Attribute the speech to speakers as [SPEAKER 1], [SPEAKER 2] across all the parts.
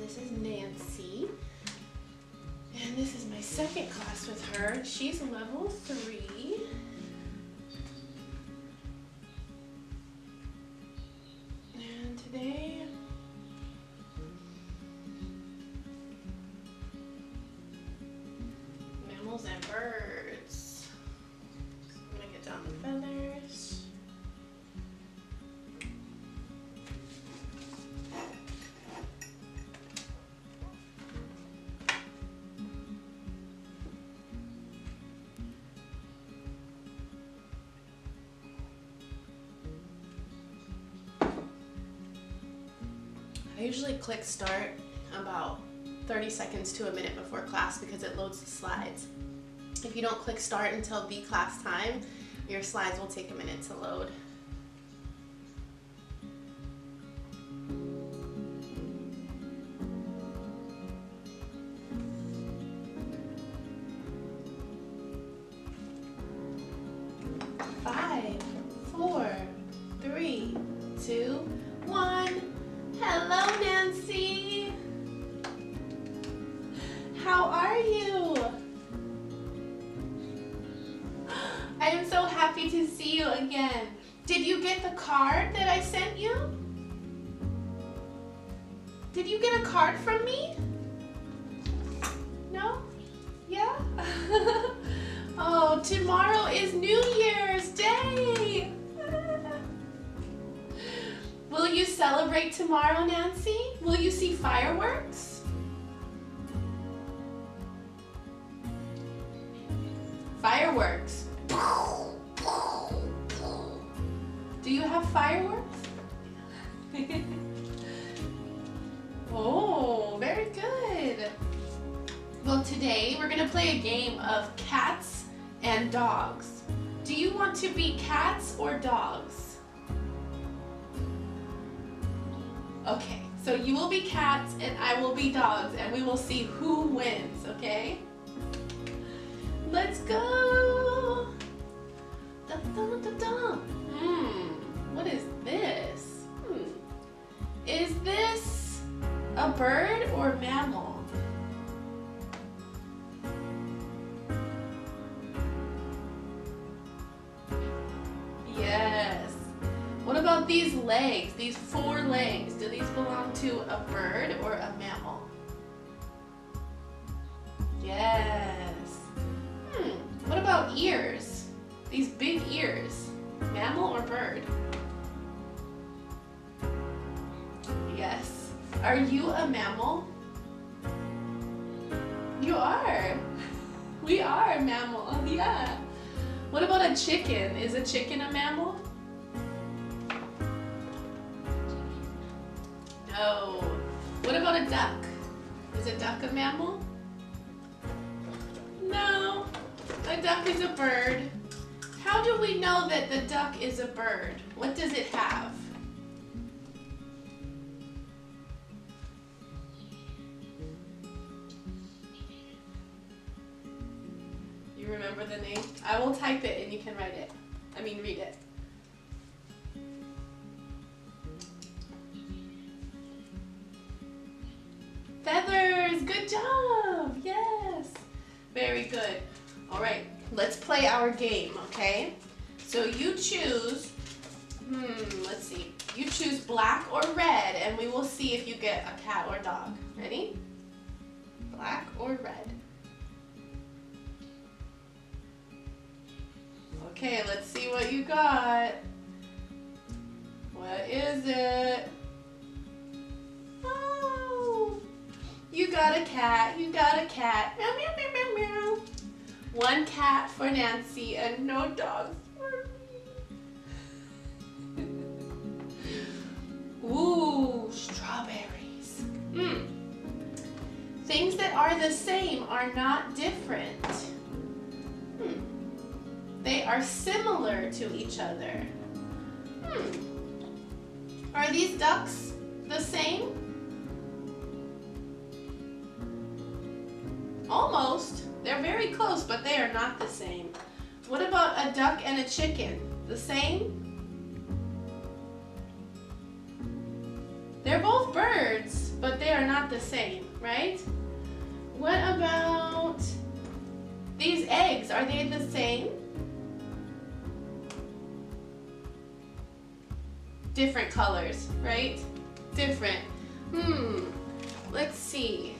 [SPEAKER 1] This is Nancy. And this is my second class with her. She's level 3. And today, mammals and birds. I'm gonna get down the feathers. I usually click start about 30 seconds to a minute before class because it loads the slides. If you don't click start until the class time, your slides will take a minute to load. Five, 4, 3, 2, 1. Hello, Nancy. How are you? I am so happy to see you again. Did you get the card that I sent you? Did you get a card from me? No? Yeah? Oh, tomorrow is New Year's Day. Will you celebrate tomorrow, Nancy? Will you see fireworks? Fireworks. Do you have fireworks? Oh, very good. Well, today we're gonna play a game of cats and dogs. Do you want to be cats or dogs? Okay, so you will be cats and I will be dogs and we will see who wins, okay? Let's go! Da, da, da, da. What is this? Is this a bird or mammal? Yes. What about these legs, these 4 legs? Do these belong to a bird or a mammal? Yes. What about ears? These big ears, mammal or bird? Yes. Are you a mammal? You are. We are a mammal, yeah. What about a chicken? Is a chicken a mammal? No. What about a duck? Is a duck a mammal? No. A duck is a bird. How do we know that the duck is a bird? What does it have? You remember the name? I will type it and you can write it. Read it. Feathers, good job, yes. Very good. All right, let's play our game, okay? So you choose, let's see. You choose black or red and we will see if you get a cat or dog. Ready? Black or red? Okay, let's see what you got. What is it? Oh, you got a cat, you got a cat. Meow, meow, meow, meow, meow. 1 cat for Nancy and no dogs for me. Ooh, strawberries. Things that are the same are not different. They are similar to each other. Are these ducks the same? Almost. They're very close, but they are not the same. What about a duck and a chicken? The same? They're both birds, but they are not the same, right? What about these eggs? Are they the same? Different colors, right? Different. Let's see.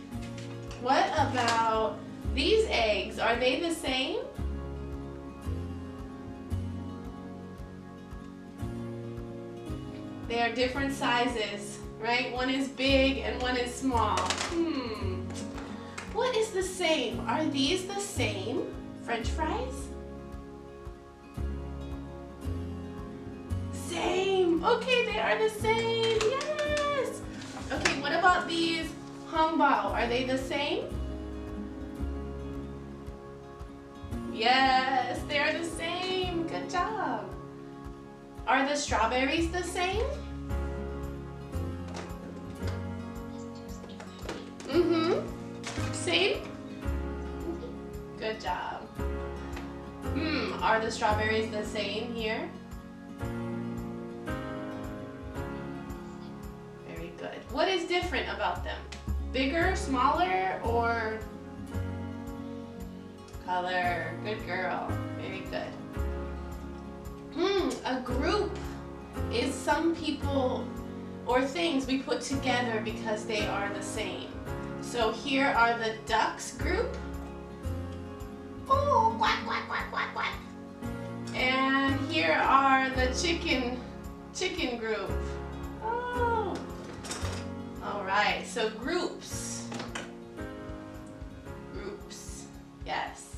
[SPEAKER 1] What about these eggs? Are they the same? They are different sizes, right? One is big and one is small. What is the same? Are these the same? French fries? Same. Okay, they are the same. Yes. Okay, what about these hangbao? Are they the same? Yes, they are the same. Good job. Are the strawberries the same? Same? Good job. Are the strawberries the same here? Very good. What is different about them? Bigger, smaller, or color? Good girl. Very good. A group is some people or things we put together because they are the same. So here are the ducks group. Oh, quack, quack, quack, quack, quack. And here are the chicken group. Oh. All right, so groups. Groups, yes.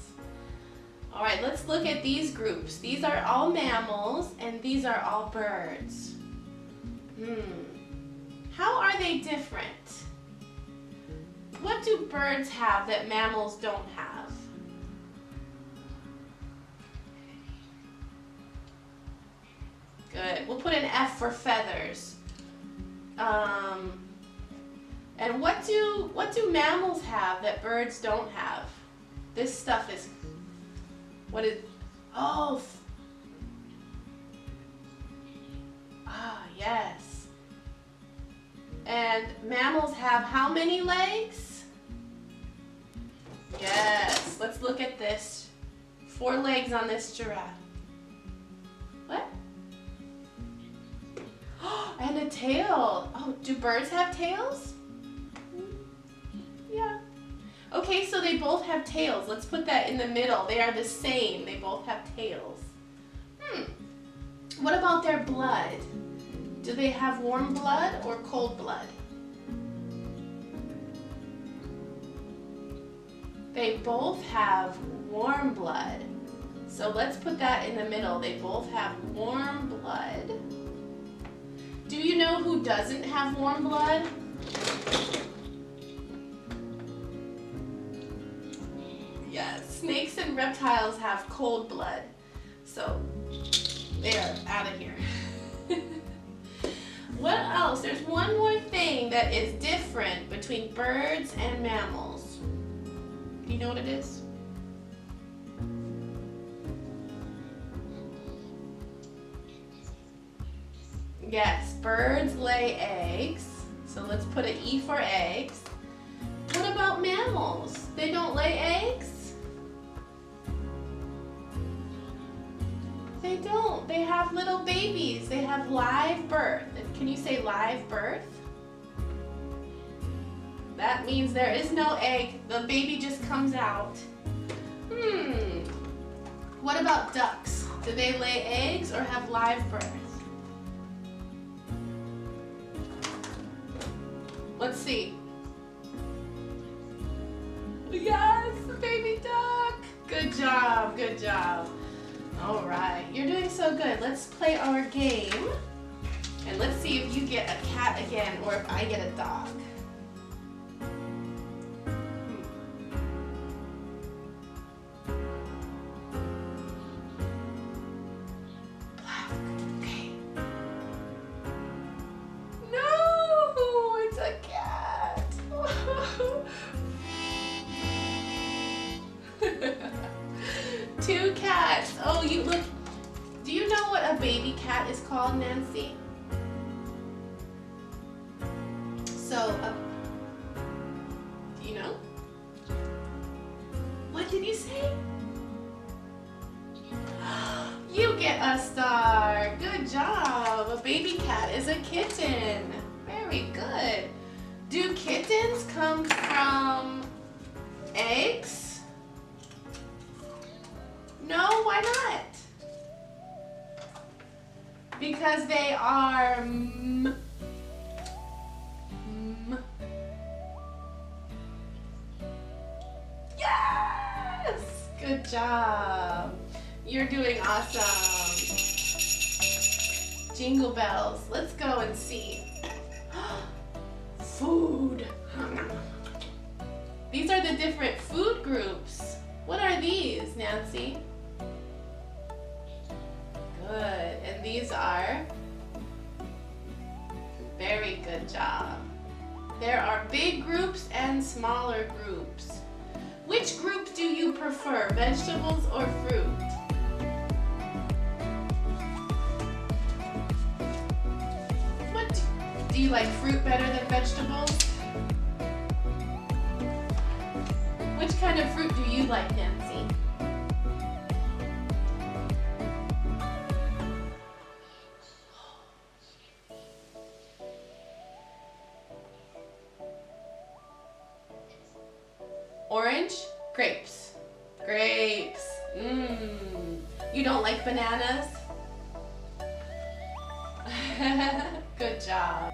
[SPEAKER 1] All right, let's look at these groups. These are all mammals and these are all birds. How are they different? What do birds have that mammals don't have? Good. We'll put an F for feathers. And what do mammals have that birds don't have? This stuff is, what is, oh, yes. And mammals have how many legs? Yes, let's look at this. 4 legs on this giraffe. What? And a tail. Oh, do birds have tails? Yeah. Okay, so they both have tails. Let's put that in the middle. They are the same. They both have tails. What about their blood? Do they have warm blood or cold blood? They both have warm blood. So let's put that in the middle. They both have warm blood. Do you know who doesn't have warm blood? Yes, snakes and reptiles have cold blood. So they are out of here. What else? There's one more thing that is different between birds and mammals. Do you know what it is? Yes, birds lay eggs. So let's put an E for eggs. What about mammals? They don't lay eggs? They don't. They have little babies. They have live birth. Can you say live birth? That means there is no egg. The baby just comes out. What about ducks? Do they lay eggs or have live birth? Let's see. Yes, baby duck. Good job, good job. All right, you're doing so good. Let's play our game. And let's see if you get a cat again or if I get a dog. Okay. No, it's a cat. 2 cats. Oh, you look. Do you know what a baby cat is called, Nancy? So say? You get a star. Good job. A baby cat is a kitten. Very good. Do kittens come from eggs? No, why not? Because they are Yes! Good job. You're doing awesome. Jingle bells. Let's go and see. Food. These are the different food groups. What are these, Nancy? Good. And these are? Very good job. There are big groups and smaller groups. Which group do you prefer, vegetables or fruit? Do you like fruit better than vegetables? Which kind of fruit do you like, Nancy? Orange? Grapes. Grapes. You don't like bananas? Good job.